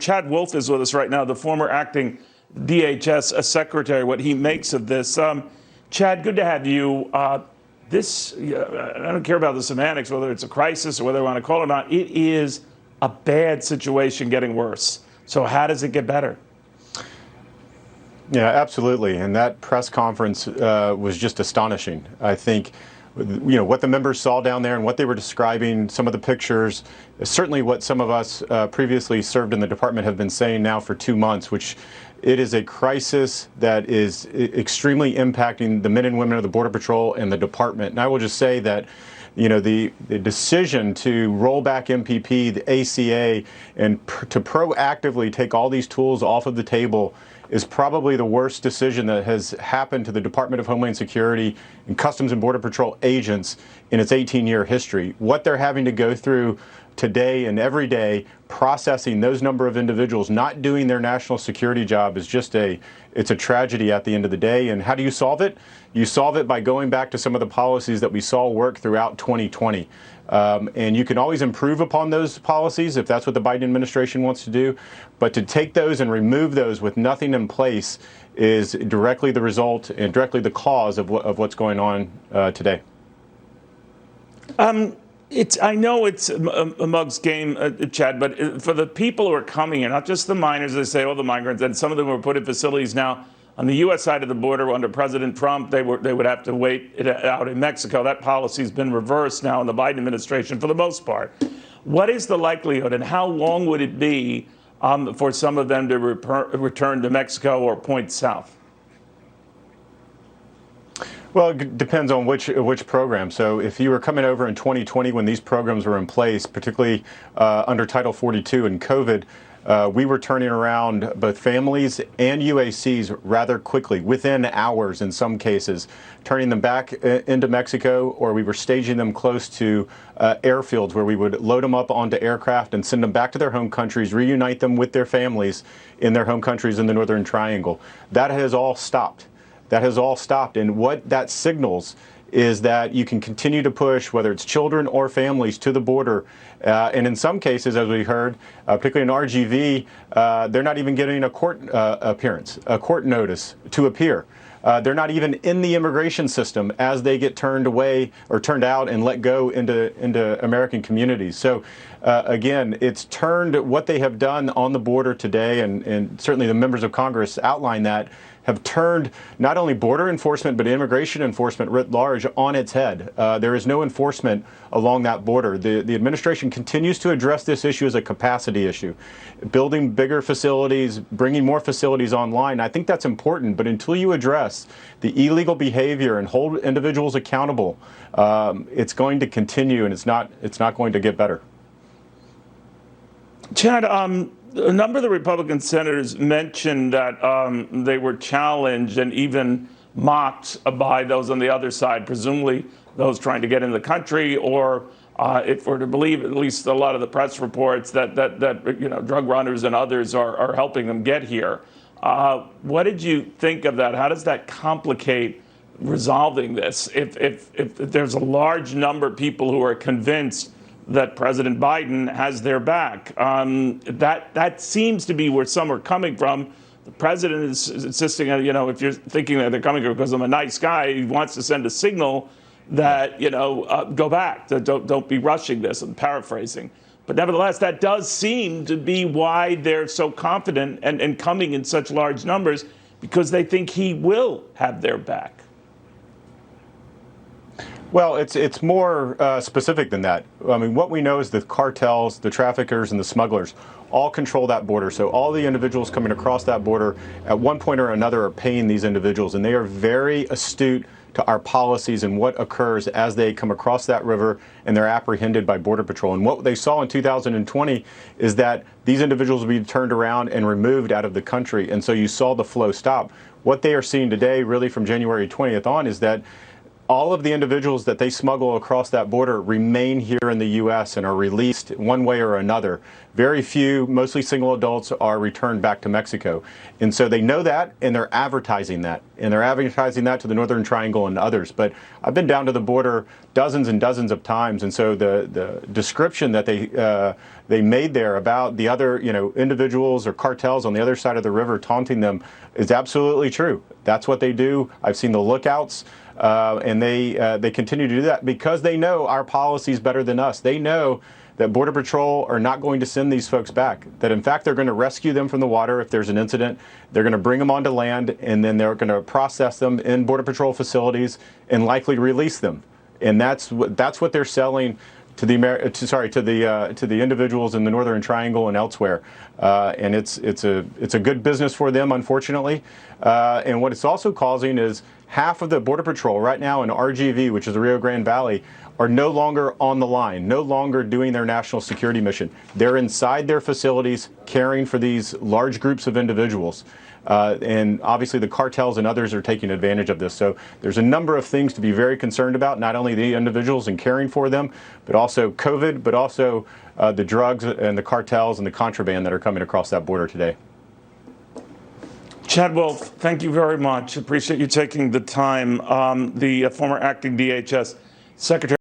Chad Wolf is with us right now, the former acting DHS secretary, what he makes of this. Chad, good to have you. I don't care about the semantics, whether it's a crisis or whether I want to call it or not. It is a bad situation getting worse. So how does it get better? Yeah, absolutely. And that press conference was just astonishing. I think, what the members saw down there and what they were describing, some of the pictures, certainly what some of us previously served in the department have been saying now for 2 months, which it is a crisis that is extremely impacting the men and women of the Border Patrol and the department. And I will just say that the decision to roll back MPP, the ACA, and to proactively take all these tools off of the table is probably the worst decision that has happened to the Department of Homeland Security and Customs and Border Patrol agents in its 18-year history. What they're having to go through today and every day, processing those number of individuals not doing their national security job, is just it's a tragedy at the end of the day. And how do you solve it? You solve it by going back to some of the policies that we saw work throughout 2020. And you can always improve upon those policies if that's what the Biden administration wants to do. But to take those and remove those with nothing in place is directly the result and directly the cause of what's going on today. I know it's a mug's game, Chad, but for the people who are coming here, not just the minors, they say, the migrants, and some of them were put in facilities now on the U.S. side of the border under President Trump. They would have to wait it out in Mexico. That policy has been reversed now in the Biden administration for the most part. What is the likelihood, and how long would it be for some of them to return to Mexico or point south? Well, it depends on which program. So if you were coming over in 2020 when these programs were in place, particularly under Title 42 and COVID, we were turning around both families and UACs rather quickly, within hours in some cases, turning them back into Mexico, or we were staging them close to airfields where we would load them up onto aircraft and send them back to their home countries, reunite them with their families in their home countries in the Northern Triangle. That has all stopped. And what that signals is that you can continue to push, whether it's children or families, to the border. And in some cases, as we heard, particularly in RGV, they're not even getting a court appearance, a court notice to appear. They're not even in the immigration system as they get turned away or turned out and let go into American communities. So again, it's turned what they have done on the border today, and certainly the members of Congress outlined that, have turned not only border enforcement but immigration enforcement writ large on its head. There is no enforcement along that border. The administration continues to address this issue as a capacity issue, building bigger facilities, bringing more facilities online. I think that's important, but until you address the illegal behavior and hold individuals accountable, it's going to continue, and it's not going to get better. Chad, a number of the Republican senators mentioned that they were challenged and even mocked by those on the other side, presumably those trying to get in the country, or if we're to believe at least a lot of the press reports that drug runners and others are helping them get here. What did you think of that? How does that complicate resolving this? If there's a large number of people who are convinced that President Biden has their back. That seems to be where some are coming from. The president is insisting on, if you're thinking that they're coming because I'm a nice guy, he wants to send a signal that, go back, don't be rushing this, I'm paraphrasing. But nevertheless, that does seem to be why they're so confident and coming in such large numbers, because they think he will have their back. Well, it's more specific than that. I mean, what we know is the cartels, the traffickers, and the smugglers all control that border. So all the individuals coming across that border at one point or another are paying these individuals, and they are very astute to our policies and what occurs as they come across that river and they're apprehended by Border Patrol. And what they saw in 2020 is that these individuals will be turned around and removed out of the country. And so you saw the flow stop. What they are seeing today, really from January 20th on, is that all of the individuals that they smuggle across that border remain here in the U.S. and are released one way or another. very few, mostly single adults, are returned back to Mexico. And so they know that, and they're advertising that. And they're advertising that to the Northern Triangle and others. But I've been down to the border dozens and dozens of times, and so the description that they made there about the other, individuals or cartels on the other side of the river taunting them is absolutely true. That's what they do. I've seen the lookouts, and they continue to do that because they know our policy is better than us. They know that Border Patrol are not going to send these folks back, that in fact they're going to rescue them from the water if there's an incident, they're going to bring them onto land, and then they're going to process them in Border Patrol facilities and likely release them. And that's what they're selling to the individuals in the Northern Triangle and elsewhere, and it's a good business for them, unfortunately. And what it's also causing is half of the Border Patrol right now in RGV, which is the Rio Grande Valley, are no longer on the line, no longer doing their national security mission. They're inside their facilities caring for these large groups of individuals. And obviously the cartels and others are taking advantage of this. So there's a number of things to be very concerned about, not only the individuals and caring for them, but also COVID, but also the drugs and the cartels and the contraband that are coming across that border today. Chad Wolf, thank you very much. Appreciate you taking the time. The former acting DHS Secretary